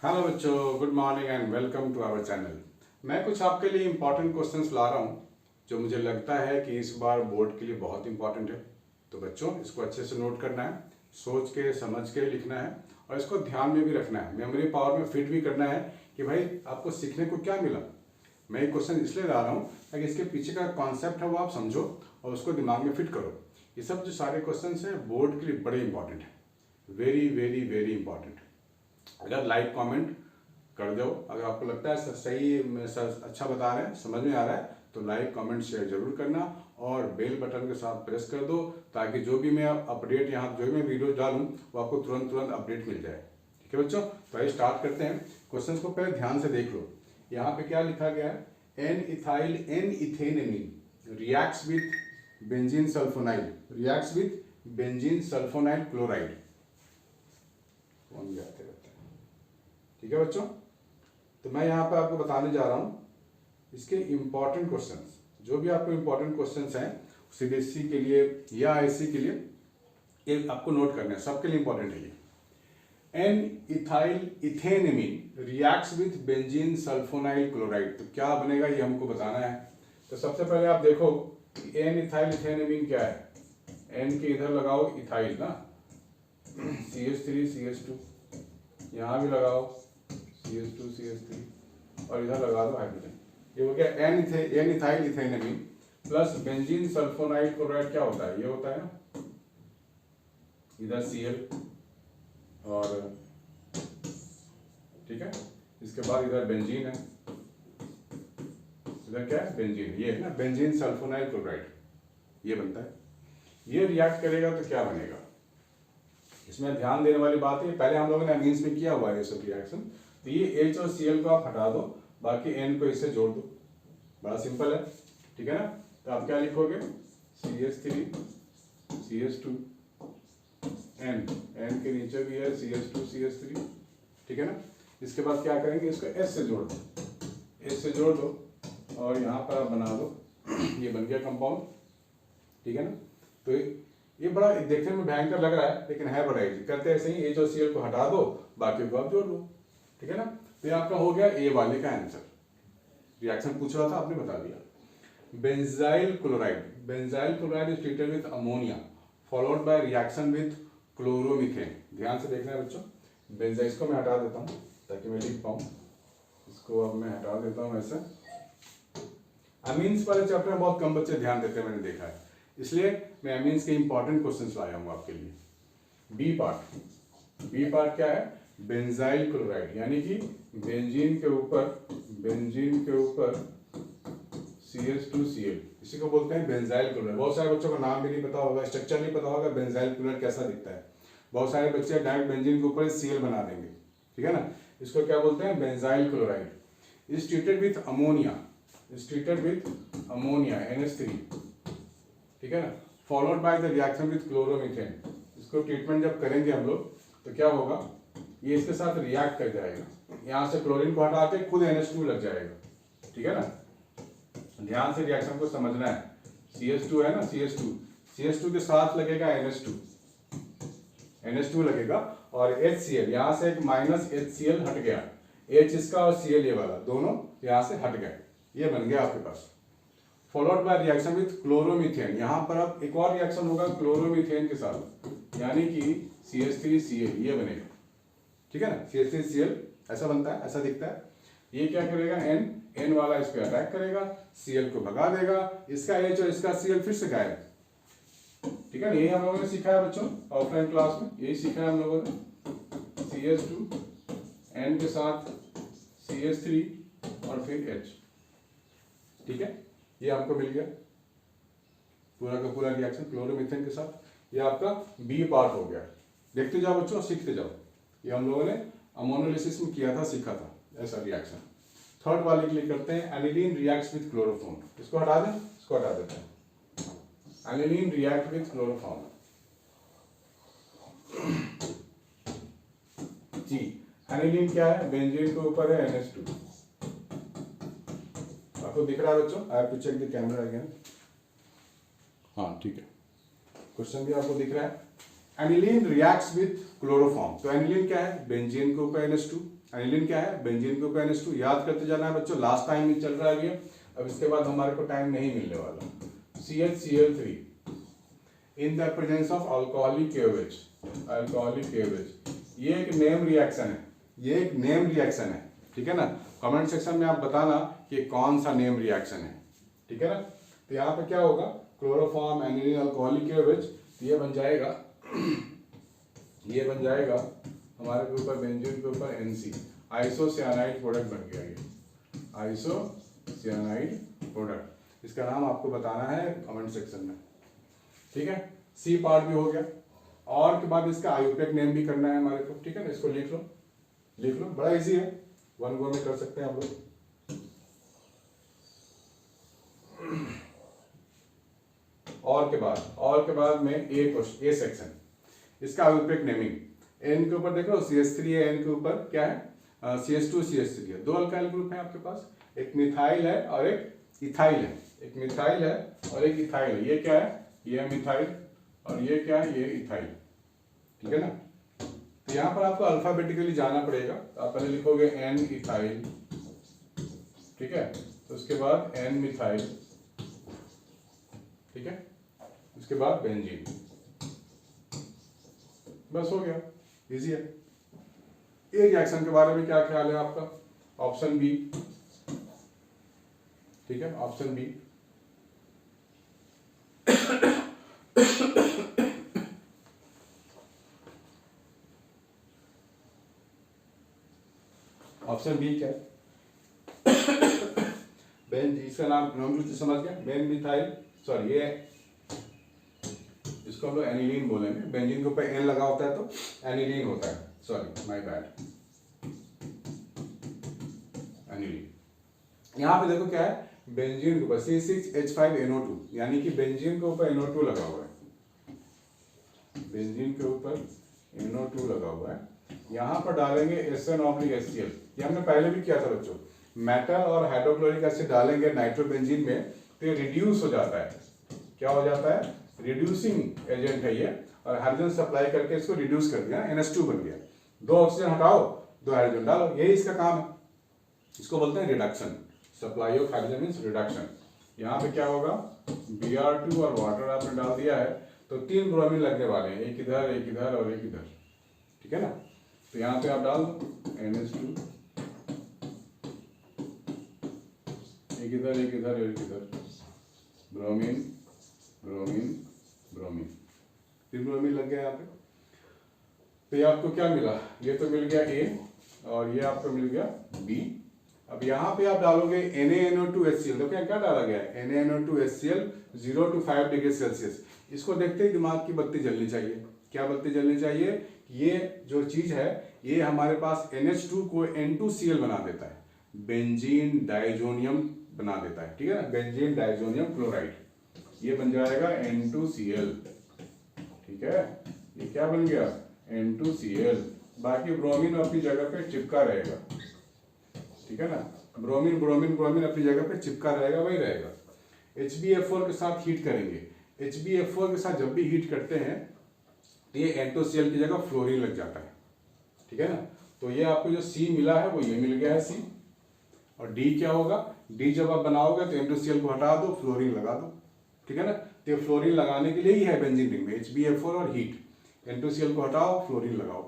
Hello बच्चों, good morning and welcome to our channel. मैं कुछ आपके लिए इम्पोर्टेंट क्वेश्चंस ला रहा हूँ जो मुझे लगता है कि इस बार बोर्ड के लिए बहुत इम्पोर्टेंट है। तो बच्चों, इसको अच्छे से नोट करना है, सोच के समझ के लिखना है और इसको ध्यान में भी रखना है, मेमोरी पावर में फिट भी करना है कि भाई आपको सीखने को क्या मिला। मैं ये क्वेश्चन इसलिए ला रहा हूँ ताकि इसके पीछे का कॉन्सेप्ट है वो आप समझो और उसको दिमाग में फिट करो। ये सब जो सारे क्वेश्चन हैं बोर्ड के लिए बड़े इंपॉर्टेंट है, वेरी वेरी वेरी इंपॉर्टेंट। अगर लाइक कमेंट कर दो, अगर आपको लगता है सही अच्छा बता रहे हैं, समझ में आ रहा है, तो लाइक कमेंट शेयर जरूर करना और बेल बटन के साथ प्रेस कर दो ताकि जो भी मैं अपडेट यहाँ जो भी मैं वीडियो डालूँ वो आपको तुरंत तुरंत अपडेट मिल जाए। ठीक है बच्चों, तो आइए स्टार्ट करते हैं। क्वेश्चन को पहले ध्यान से देख लो। यहाँ पे क्या लिखा गया है, N ethyl N ethanamine reacts with benzene sulphonyl, reacts with benzene sulphonyl chloride. ठीक है बच्चों, तो मैं यहाँ पे आपको बताने जा रहा हूँ इसके इम्पॉर्टेंट क्वेश्चंस। जो भी आपको इम्पॉर्टेंट क्वेश्चंस हैं सीबीएसई के लिए या आईएससी के लिए, ये आपको नोट करना है, सबके लिए इम्पॉर्टेंट है ये। N ethyl ethanamine reacts with benzene sulphonyl chloride, तो क्या बनेगा ये हमको बताना है। तो सबसे पहले आप देखो एन इथाइल इथेनेमीन क्या है। एन के इधर लगाओ इथाइल ना, CH3 CH2, यहाँ भी लगाओ CH2 CH3 और इधर लगा दो हाइड्रोजन। ये हो गया N ethyl ethanamine plus benzene sulphonyl chloride. क्या होता है, ये होता है ना, इधर Cl और ठीक है, इसके बाद इधर बेंजीन है, इधर क्या है बेंजीन, ये है ना बेंजीन सल्फोनाइल क्लोराइड, ये बनता है। ये रिएक्ट करेगा तो क्या बनेगा, इसमें ध्यान देने वाली बात है, पहले हम लोगों ने अमीन्स में किया हुआ है ये सब रिएक्शन। तो ये H और Cl को आप हटा दो, बाकी N को इससे जोड़ दो, बड़ा सिंपल है। ठीक है ना, तो आप क्या लिखोगे CH3 CH2 N, N के नीचे भी है CH2 CH3। ठीक है ना, इसके बाद क्या करेंगे, इसको S से जोड़ दो, S से जोड़ दो और यहाँ पर आप बना दो, ये बन गया कंपाउंड। ठीक है ना, तो ये बड़ा देखने में भयंकर लग रहा है लेकिन है बड़ा इजी। करते ऐसे ही H और Cl को हटा दो, बाकी को आप जोड़ दो। ठीक है ना, तो ये आपका हो गया ए वाले का आंसर। रिएक्शन पूछ रहा था, आपने बता दिया। Benzyl chloride is treated with ammonia followed by reaction with chloromethane. ध्यान से देखना है बच्चों, बेंजाइल, इसको मैं हटा देता हूँ ताकि मैं लिख पाऊँ, इसको अब मैं हटा देता हूँ ऐसे। अमीन्स वाले चैप्टर में बहुत कम बच्चे ध्यान देते हैं, मैंने देखा है, इसलिए मैं अमीन्स के इंपॉर्टेंट क्वेश्चंस लाया हूँ आपके लिए। बी पार्ट क्या है, बेंजाइल क्लोराइड, यानी कि बेंजीन के ऊपर CH2Cl, इसी को बोलते हैं बेंजाइल क्लोराइड। बहुत सारे बच्चों को नाम भी नहीं पता होगा, स्ट्रक्चर नहीं पता होगा बेंजाइल क्लोराइड कैसा दिखता है। बहुत सारे बच्चे डायरेक्ट बेंजीन के ऊपर Cl बना देंगे। ठीक है ना, इसको क्या बोलते हैं, benzyl chloride. Is treated with ammonia NH3। ठीक है ना, followed by the reaction with chloromethane. इसको ट्रीटमेंट जब करेंगे हम लोग तो क्या होगा, ये इसके साथ रिएक्ट कर जाएगा, यहाँ से क्लोरीन को हटा के खुद NH2 लग जाएगा। ठीक है ना, ध्यान से रिएक्शन को समझना है। CH2 है ना, CH2 के साथ लगेगा NH2 लगेगा और HCl, यहाँ से एक माइनस HCl हट गया, H इसका और Cl ये वाला दोनों यहाँ से हट गए, ये बन गया आपके पास। Followed by reaction with chloromethane, यहाँ पर अब एक और रिएक्शन होगा क्लोरोमीथेन के साथ, यानी कि CH3Cl, ये बनेगा। ठीक है ना, CH3Cl ऐसा बनता है, ऐसा दिखता है। ये क्या करेगा, N वाला इस पे अटैक करेगा, Cl को भगा देगा, इसका H और इसका Cl फिर से गायब। ठीक है ना, यही हम लोगों ने सीखा है बच्चों ऑफलाइन क्लास में, यही सीखा है हम लोगों ने। CH2 N के साथ CH3 और फिर H। ठीक है, ये आपको मिल गया पूरा का पूरा रिएक्शन क्लोरोमीथेन के साथ। ये आपका बी पार्ट हो गया। देखते जाओ बच्चों, सीखते जाओ, ये हम लोगों ने अमोनोलिसिस में किया था, सीखा था ऐसा रिएक्शन। थर्ड वाले के लिए करते हैं, एनिलीन रिएक्ट्स विथ क्लोरोफॉर्म। इसको हटा दें, इसको हटा देते हैं। एनिलीन रिएक्ट विथ क्लोरोफॉर्म जी। एनिलीन क्या है, बेंजीन के ऊपर है NH2। आपको दिख रहा है बच्चों, I have to check the camera again. हाँ ठीक है, क्वेश्चन भी आपको दिख रहा है। एनिलीन रिएक्ट्स विथ क्लोरोफॉर्म, तो एनिलीन क्या है, बेंजीन के ऊपर NH2 एनिलीन क्या है, बेंजीन के ऊपर NH2, याद करते जाना है बच्चों, लास्ट टाइम ही चल रहा है ये, अब इसके बाद हमारे को टाइम नहीं मिलने वाला। CHCl3 in the presence of alcoholic KOH, alcoholic KOH, ये एक नेम रिएक्शन है, ये एक नेम रिएक्शन है, ठीक है ना। कमेंट सेक्शन में आप बताना कि कौन सा नेम रिएक्शन है, ठीक है ना। तो यहाँ पे क्या होगा, क्लोरोफॉर्म एनिलीन अल्कोहलिक KOH, तो ये बन जाएगा ये बन जाएगा हमारे के ऊपर बेंजीन के ऊपर NC, आइसोसियानाइड प्रोडक्ट बन गया ये, आइसोसियानाइड प्रोडक्ट। इसका नाम आपको बताना है कमेंट सेक्शन में, ठीक है। सी पार्ट भी हो गया, और के बाद इसका आयुपेक नेम भी करना है हमारे को, ठीक है ना। इसको लिख लो, बड़ा इजी है, वन गो में कर सकते हैं आप लोग। और के बाद में ए सेक्शन, इसका आयुपेक नेमिंग। एन के ऊपर देखो CH3 है, एन के ऊपर क्या है, CH2 CH3 है, दो अल्काइल ग्रुप है आपके पास, एक मिथाइल है और एक इथाइल है, एक मिथाइल है और एक इथाइल है। ये क्या है, ये मिथाइल, और ये क्या है, ये इथाइल, ठीक है ना। तो यहाँ पर आपको अल्फाबेटिकली जाना पड़ेगा, तो आप पहले लिखोगे N इथाइल, ठीक है, तो उसके बाद N मिथाइल, ठीक है, उसके बाद बेंजीन, बस हो गया, इजी है। ए रिएक्शन के बारे में क्या ख्याल है आपका, ऑप्शन बी, ठीक है, ऑप्शन बी। ऑप्शन बी क्या है, बेन, इसका नाम नोमेनक्लेचर समझ गया, बेन मिथाइल, सॉरी ये इसको हम लोग एनिलीन बोलेंगे, बेंजीन के ऊपर एन लगा होता है तो एनिलीन होता है, सॉरी माय बैड, एनिलीन। यहाँ पे देखो क्या है, बेंजीन के ऊपर C6H5NO2, यानी कि बेंजीन के ऊपर NO2 लगा हुआ है, बेंजीन के ऊपर NO2 लगा हुआ है। यहाँ पर डालेंगे SN/HCl, ये हमने पहले भी किया था बच्चों, मेटल और हाइड्रोक्लोरिक एसिड डालेंगे नाइट्रोबेंजीन में तो ये रिड्यूस हो जाता है, क्या हो जाता है, रिड्यूसिंग एजेंट है ये, और हाइड्रोजन सप्लाई करके इसको रिड्यूस कर दिया, NH2 बन गया, दो ऑक्सीजन हटाओ दो हाइड्रोजन डालो, यही इसका काम है, इसको बोलते हैं reduction, supply of hydrogen means reduction. यहाँ पे क्या होगा, Br2 और वाटर आपने डाल दिया है तो 3 ब्रोमीन लगने वाले हैं, एक इधर एक इधर और एक इधर, ठीक है ना। तो यहाँ पे आप डाल दो NH2, एक इधर एक इधर एक इधर, ब्रोमीन ब्रोमीन ब्रोमीन, 3 ब्रोमीन लग गया यहाँ पे। तो ये आपको क्या मिला, ये तो मिल गया A और ये आपको मिल गया B। अब यहाँ पे आप डालोगे NaNO2HCl, देखो क्या डाला गया है, NaNO2HCl 0 to 5 डिग्री सेल्सियस। इसको देखते ही दिमाग की बत्ती जलनी चाहिए, क्या बत्ती जलनी चाहिए, ये जो चीज है ये हमारे पास NH2 को N2Cl बना देता है, बेंजीन डाइजोनियम बना देता है, ठीक है ना, बेंजीन डाइजोनियम क्लोराइड, ये बन जाएगा N2Cl, ठीक है, ये क्या बन गया N2Cl, बाकी ब्रोमीन अपनी जगह पे चिपका रहेगा, ठीक है ना, ब्रोमीन ब्रोमीन ब्रोमीन अपनी जगह पे चिपका रहेगा, वही रहेगा। HbF4 के साथ हीट करेंगे, HbF4 के साथ जब भी हीट करते हैं तो ये N2Cl की जगह फ्लोरीन लग जाता है, ठीक है ना। तो ये आपको जो C मिला है वो ये मिल गया है C, और D क्या होगा, D जब आप बनाओगे तो N2Cl को हटा दो, फ्लोरीन लगा दो, ठीक है ना। तो ये फ्लोरीन लगाने के लिए ही है बेंजीन रिंग में, HbF4 और हीट, N2Cl को हटाओ फ्लोरीन लगाओ,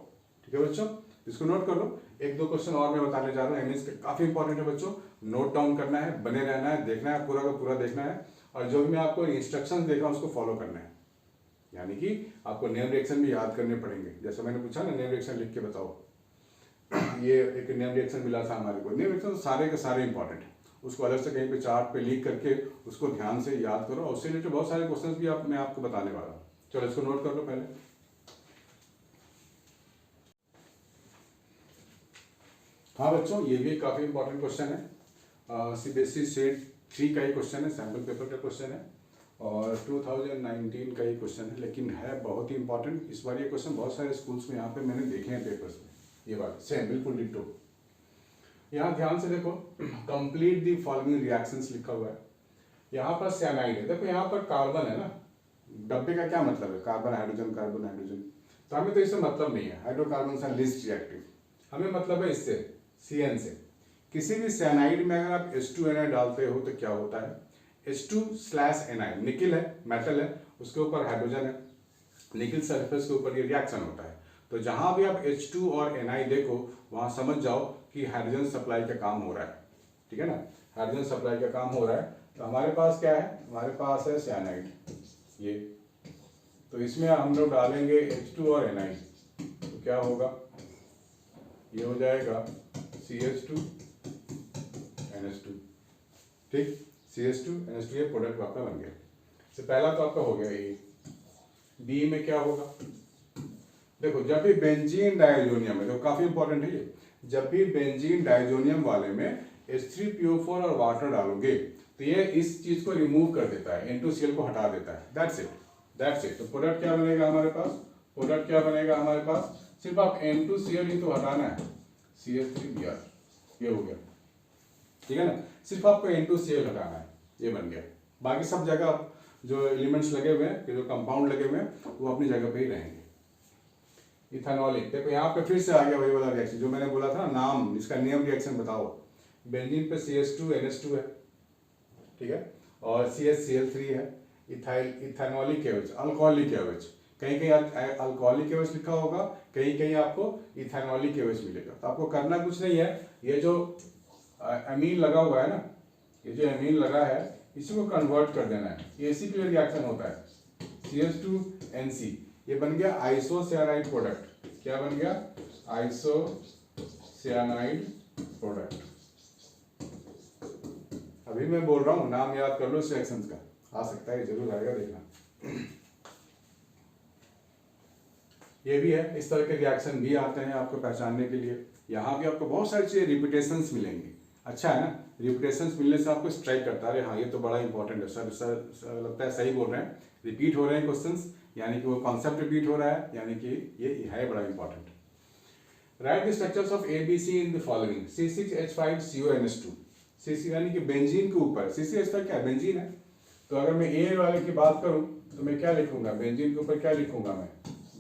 ठीक है बच्चों, इसको नोट कर लो। एक दो क्वेश्चन और मैं बताने जा रहा हूँ एमएस के, काफी इंपॉर्टेंट है बच्चों, नोट डाउन करना है, बने रहना है, देखना है, पूरा का पूरा देखना है, और जो भी मैं आपको इंस्ट्रक्शंस दे रहा हूँ उसको फॉलो करना है, यानी कि आपको नेम रिएक्शन भी याद करने पड़ेंगे, जैसे मैंने पूछा ना नेम रिएक्शन लिख के बताओ। ये एक नेम रिएक्शन मिला था हमारे को, नेम रिएक्शन सारे के सारे इंपॉर्टेंट है, उसको अलग से कहीं पे चार्ट पे लिख करके उसको ध्यान से याद करो, और उससे रिलेटेड बहुत सारे क्वेश्चन भी मैं आपको बताने वाला हूँ। चलो इसको नोट कर लो पहले। हाँ बच्चों, ये भी काफी इंपॉर्टेंट क्वेश्चन है, CBSE सेट 3 का ही क्वेश्चन है, सैम्पल पेपर का क्वेश्चन है, और 2019 का ही क्वेश्चन है, लेकिन है बहुत ही इंपॉर्टेंट। इस बार ये क्वेश्चन बहुत सारे स्कूल्स में यहाँ पे मैंने देखे हैं पेपर्स में, ये बात सेम बिल्कुल डिट्टो। यहाँ ध्यान से देखो, कंप्लीट दी फॉलोइंग रिएक्शंस लिखा हुआ है, यहाँ पर साइनाइड है, देखो यहाँ पर कार्बन है ना, डब्बे का क्या मतलब है, कार्बन हाइड्रोजन कार्बन हाइड्रोजन, तो हमें तो इससे मतलब नहीं है, हाइड्रोकार्बन आर लीस्ट रिएक्टिव, हमें मतलब है इससे CN से। किसी भी साइनाइड में अगर आप H2Ni डालते हो तो क्या होता है, H2/Ni निकिल है, मेटल है, उसके ऊपर हाइड्रोजन है, निकिल सरफेस के ऊपर ये रिएक्शन होता है। तो जहां भी आप H2 और Ni देखो वहां समझ जाओ कि हाइड्रोजन सप्लाई का काम हो रहा है, ठीक है ना, हाइड्रोजन सप्लाई का काम हो रहा है। तो हमारे पास क्या है, हमारे पास है साइनाइड ये, तो इसमें हम लोग डालेंगे H2 और Ni, तो क्या होगा, ये हो जाएगा CH2 NH2, ठीक, CH2 NH2 ये प्रोडक्ट आपका बन गया। तो पहला तो आपका हो गया ये। बी में क्या होगा, देखो जब भी बेंजीन डायजोनियम है, तो काफी इंपॉर्टेंट है ये, जब भी बेंजीन डायजोनियम वाले में H3PO4 और वाटर डालोगे तो ये इस चीज को रिमूव कर देता है, N2Cl को हटा देता है, दैट्स इट। तो प्रोडक्ट क्या बनेगा हमारे पास, प्रोडक्ट क्या बनेगा हमारे पास, सिर्फ आप N2Cl ही तो हटाना है, CH3Br, ये हो गया, ठीक है ना, सिर्फ आपको N2Cl हटाना है, ये बन गया। बाकी सब जगह जो एलिमेंट्स लगे हुए हैं, जो कंपाउंड लगे हुए हैं, वो अपनी जगह पे ही रहेंगे। इथेनॉलिक, देखो यहाँ पे फिर से आ गया वही वाला रिएक्शन जो मैंने बोला था ना, नाम इसका नेम रिएक्शन बताओ। बेंजीन पे CH2 NH2 है, ठीक है, और CH3 है। इथेनॉलिक एवज, अल्कोहलिक एवज, कहीं कहीं अल्कोहलिक एवज लिखा होगा, कहीं कहीं आपको इथेनॉलिक एवज मिलेगा। तो आपको करना कुछ नहीं है, ये जो अमीन लगा हुआ है ना, ये जो अमीन लगा है इसी को कन्वर्ट कर देना है, ये इसी के लिए रिएक्शन होता है। CH2NC ये बन गया आइसोसियानाइड प्रोडक्ट, क्या बन गया, आइसोसियानाइड प्रोडक्ट। अभी मैं बोल रहा हूं, नाम याद कर लो इस रिएक्शन का, आ सकता है जरूर आएगा, देखना। ये भी है, इस तरह के रिएक्शन भी आते हैं आपको पहचानने के लिए। यहाँ भी आपको बहुत सारी चीजें रिपीटेशंस मिलेंगी, अच्छा है ना, रिपीटेशंस मिलने से आपको स्ट्राइक करता है, हाँ ये तो बड़ा इंपॉर्टेंट है सर लगता है सही बोल रहे हैं, रिपीट हो रहे हैं क्वेश्चंस, यानी कि वो कॉन्सेप्ट रिपीट हो रहा है, यानी कि ये है बड़ा important. Right the structures of ABC in the following, C6H5CONH2, CC यानी कि बेंजीन के ऊपर, CCH5 क्या है, बेंजीन है। तो अगर मैं A वाले की बात करूं तो मैं क्या लिखूंगा, बेंजीन के ऊपर क्या लिखूंगा, मैं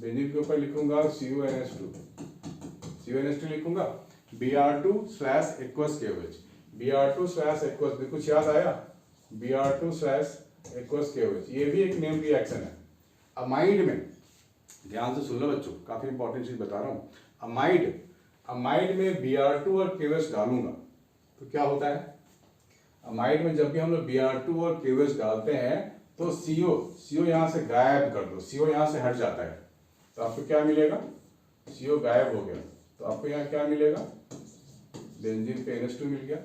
बेंजीन के ऊपर लिखूंगा CONH2 लिखूंगा, Br2/aqueous KOH, Br2/aqueous, कुछ याद आया, Br2/aqueous KOH, ये भी एक नेम रिएक्शन है। अमाइड में, ध्यान से सुन लो बच्चों, काफी इंपॉर्टेंट चीज बता रहा हूँ। अमाइड में Br2 और KOH डालूंगा तो क्या होता है, अमाइड में जब भी हम लोग Br2 और KOH डालते हैं तो CO यहाँ से गायब कर दो, CO यहाँ से हट जाता है, तो आपको क्या मिलेगा, CO गायब हो गया, तो आपको यहाँ क्या मिलेगा, बेंजीन पे NH2 मिल गया,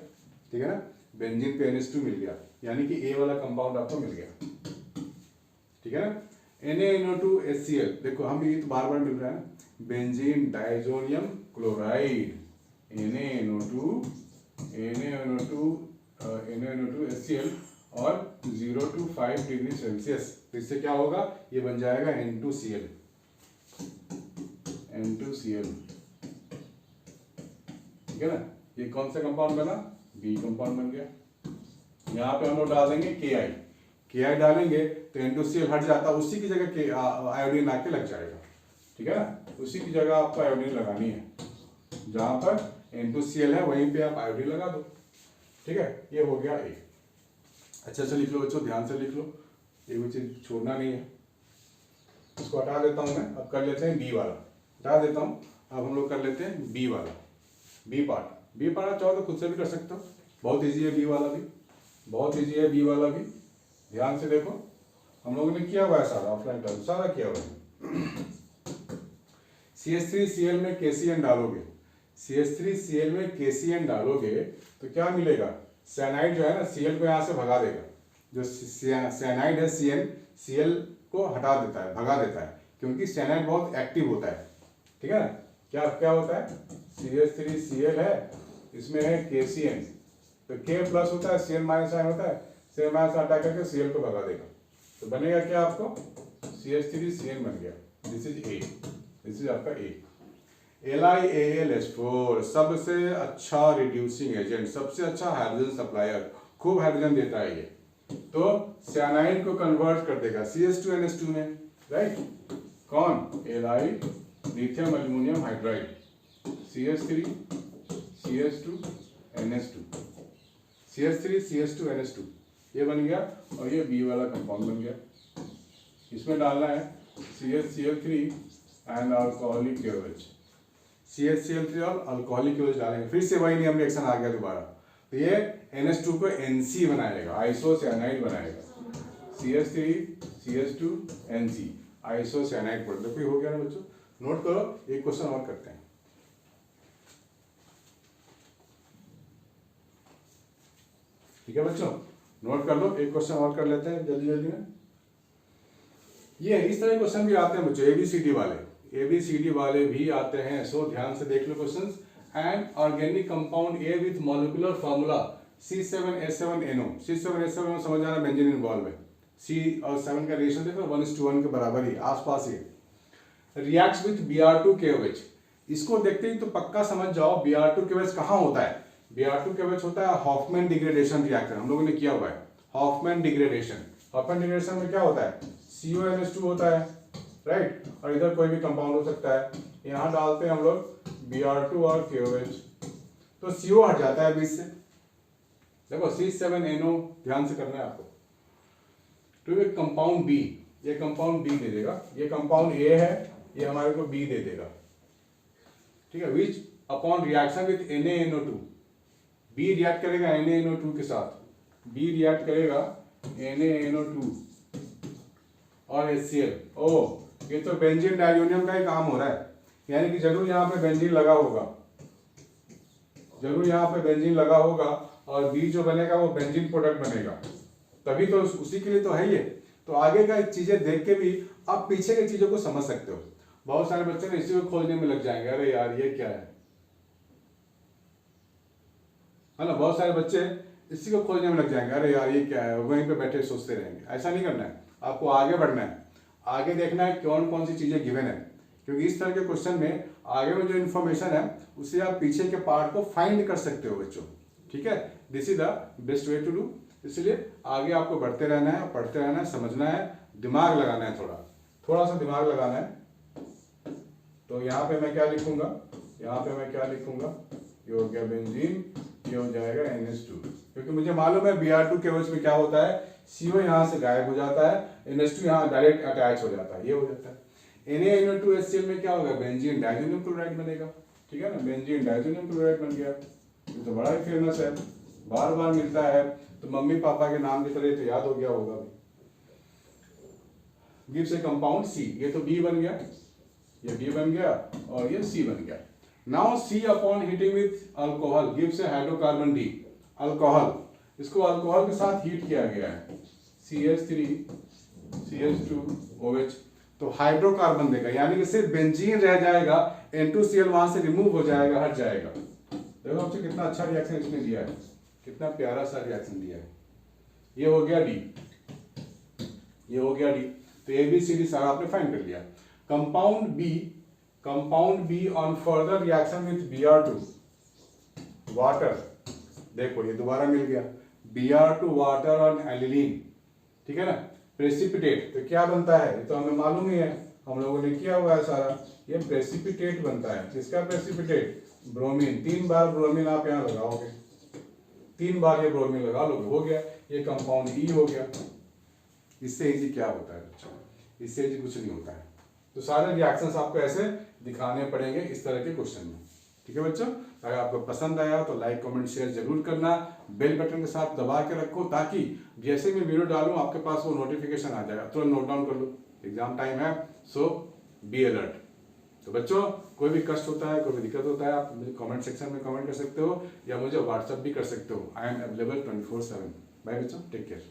ठीक है ना, बेंजीन पे NH2 मिल गया, यानी कि A वाला कंपाउंड आपको मिल गया, ठीक है ना। NaNO2HCl, देखो हम ये तो बार बार मिल रहा है ना, बेंजीन डाइजोनियम क्लोराइड, NaNO2HCl और 0 to 5 डिग्री सेल्सियस, तो इससे क्या होगा, ये बन जाएगा N2Cl, ठीक है ना। ये कौन सा कंपाउंड बना, B कंपाउंड बन गया। यहाँ पे हम लोग डाल देंगे Ki डालेंगे तो N2Cl हट जाता, उसी की जगह आयोडीन आके लग जाएगा, ठीक है ना, उसी की जगह आपको आयोडीन लगानी है, जहां पर N2Cl है वहीं पे आप आयोडीन लगा दो, ठीक है। ये हो गया A, अच्छे से लिख लो बच्चों, ध्यान से लिख लो, ये भी चीज छोड़ना नहीं है। इसको हटा देता हूं मैं, अब कर लेते हैं B वाला, हटा देता हूं, अब हम लोग कर लेते हैं B वाला, B पार्ट चाहो तो खुद से भी कर सकते हो, बहुत ईजी है B वाला भी, बहुत ईजी है B वाला भी। ध्यान से देखो, हम लोगों ने किया हुआ है सारा, ऑफलाइन क्लास सारा किया हुआ है। CH3Cl में KCN डालोगे, CH3Cl में KCN डालोगे तो क्या मिलेगा, साइनाइड जो है ना Cl को यहाँ से भगा देगा, जो साइनाइड है Cl को हटा देता है, भगा देता है, क्योंकि साइनाइड बहुत एक्टिव होता है, ठीक है ना। क्या क्या होता है, CH3Cl है, इसमें है KCN, तो K प्लस होता है, Cl माइनस आयन होता है, Cl माइनस हटा करके Cl को भगा देगा, तो बनेगा क्या आपको, CH3Cl बन गया, दिस इज आपका A। LiAlH4 सबसे अच्छा रिड्यूसिंग एजेंट, सबसे अच्छा हाइड्रोजन सप्लायर, खूब हाइड्रोजन देता है ये, तो साइनाइड को कन्वर्ट कर देगा CH2NH2 में, राइट, कौन, Li lithium aluminium hydride, CH3 CH2 NH2, CH3 CH2 NH2 ये बन गया, और ये B वाला कंपाउंड बन गया। इसमें डालना है CH3 and alcoholic KOH, CH3 और अल्कोहलिक KOH डालेंगे, फिर से वही नियम रिएक्शन आ गया दोबारा। तो ये NH2 को NC बनाएगा, आइसोसाइनाइड बनाएगा, CH3 CH2 NC isocyanide product. देखो हो गया ना बच्चों, नोट करो, एक क्वेश्चन और करते हैं। ठीक है बच्चों, नोट कर लो, एक क्वेश्चन और कर लेते हैं जल्दी जल्दी में। ये इस तरह क्वेश्चन भी आते हैं बच्चों, ABCD वाले भी आते हैं, सो ध्यान से देख लो questions. And organic compound A with molecular formula C7H7NO, C7H7NO समझ आना, बेंजीन इन्वॉल्व है, C और 7 का रिलेशन देखो 1:1 के बराबर ही आसपास ही। रिएक्ट्स विथ Br2KOH, इसको देखते ही तो पक्का समझ जाओ Br2KOH कहाँ होता है। Br2KOH होता है हॉफमैन डिग्रेडेशन रिएक्शन, हम लोगों ने किया हुआ है हॉफमैन डिग्रेडेशन। हॉफमैन डिग्रेडेशन में क्या होता है, CONH2 होता है, राइट, और इधर कोई भी कंपाउंड हो सकता है। यहाँ डालते हैं हम लोग Br2 और KOH, तो CO हट जाता है बीच से। देखो C7NO ध्यान से करना है आपको। तो ये कंपाउंड B, ये कंपाउंड B दे देगा, ये कंपाउंड A है, ये हमारे को B दे देगा, ठीक है। Which upon reaction with NaNO2, B react करेगा NaNO2 के साथ, B रिएक्ट करेगा NaNO2 और HCl। ओ ये तो बेंजीन डाइजोनियम का ही काम हो रहा है, यानी कि जरूर यहाँ पे बेंजीन लगा होगा, जरूर यहाँ पे बेंजीन लगा होगा, और B जो बनेगा वो बेंजीन प्रोडक्ट बनेगा, तभी तो उसी के लिए तो है ये। तो आगे का चीजें देख के भी आप पीछे की चीजों को समझ सकते हो। बहुत सारे बच्चे ना इसी को खोजने में लग जाएंगे, अरे यार ये क्या है ना, बहुत सारे बच्चे इसी को खोजने में लग जाएंगे, अरे यार ये क्या है, वहीं पे बैठे सोचते रहेंगे। ऐसा नहीं करना है, आपको आगे बढ़ना है, आगे देखना है कौन कौन सी चीजें गिवन है, क्योंकि इस तरह के क्वेश्चन में आगे में जो इन्फॉर्मेशन है उससे आप पीछे के पार्ट को फाइंड कर सकते हो बच्चों, ठीक है। This is the best way to do. इसलिए आगे आपको बढ़ते रहना है, पढ़ते रहना है, समझना है, दिमाग लगाना है, थोड़ा सा दिमाग लगाना है। तो यहाँ पे मैं क्या लिखूंगा, यहाँ पे मैं क्या लिखूंगा, ये हो गया बेंजीन, ये हो जाएगा NH2, क्योंकि मुझे मालूम है Br2KOH में क्या होता है, CO यहाँ से गायब हो जाता है, NH2 यहाँ डायरेक्ट अटैच हो जाता है, ये हो जाता है। NaNO2HCl में क्या होगा, बेंजीन डाइजोनियम क्लोराइड बनेगा, ठीक है ना, बेंजीन डाइजोनियम क्लोराइड बन गया। ये तो बड़ा ही फेमस है, बार बार मिलता है, तो मम्मी पापा के नाम की तरह तो याद हो गया होगा। गिव्स ए कंपाउंड C, ये तो B बन गया, ये B बन गया और ये C बन गया। Now C upon heating with alcohol gives A hydrocarbon D, alcohol, इसको अल्कोहल के साथ हीट किया गया है, CH3 CH2OH, तो हाइड्रोकार्बन देगा, यानी कि सिर्फ बेंजीन रह जाएगा, N2Cl वहां से रिमूव हो जाएगा, हट जाएगा। देखो हमसे कितना अच्छा रिएक्शन इसने दिया है, कितना प्यारा सा रिएक्शन दिया है। ये हो गया D, ये हो गया D। तो ABCD सारा आपने फाइंड कर लिया। Compound B on further reaction with Br2 water, देखो ये दोबारा मिल गया, Br2 वाटर और एलिलीन, ठीक है ना, प्रेसिपिटेट। तो क्या बनता है, ये तो हमें मालूम ही है, हम लोगों ने किया हुआ है सारा, ये प्रेसिपिटेट बनता है। किसका प्रेसिपिटेट, ब्रोमीन। 3 बार ब्रोमीन आप यहाँ लगाओगे, 3 बार ये ब्रोमीन लगा लोगे, हो गया, ये कंपाउंड E हो गया। इससे इजी क्या होता है बच्चों, इससे इजी कुछ नहीं होता है। तो सारे रिएक्शंस आपको ऐसे दिखाने पड़ेंगे इस तरह के क्वेश्चन में, ठीक है बच्चों। अगर आपको पसंद आया तो लाइक कमेंट शेयर जरूर करना, बेल बटन के साथ दबा के रखो, ताकि जैसे मैं वीडियो डालूं आपके पास वो नोटिफिकेशन आ जाएगा, तुरंत नोट डाउन कर लो, एग्जाम टाइम है, सो बी अलर्ट। तो बच्चों कोई भी कष्ट होता है, कोई भी दिक्कत होता है, आप मुझे कमेंट सेक्शन में कमेंट कर सकते हो, या मुझे व्हाट्सएप भी कर सकते हो। I am available 24/7। बाय बच्चों, टेक केयर।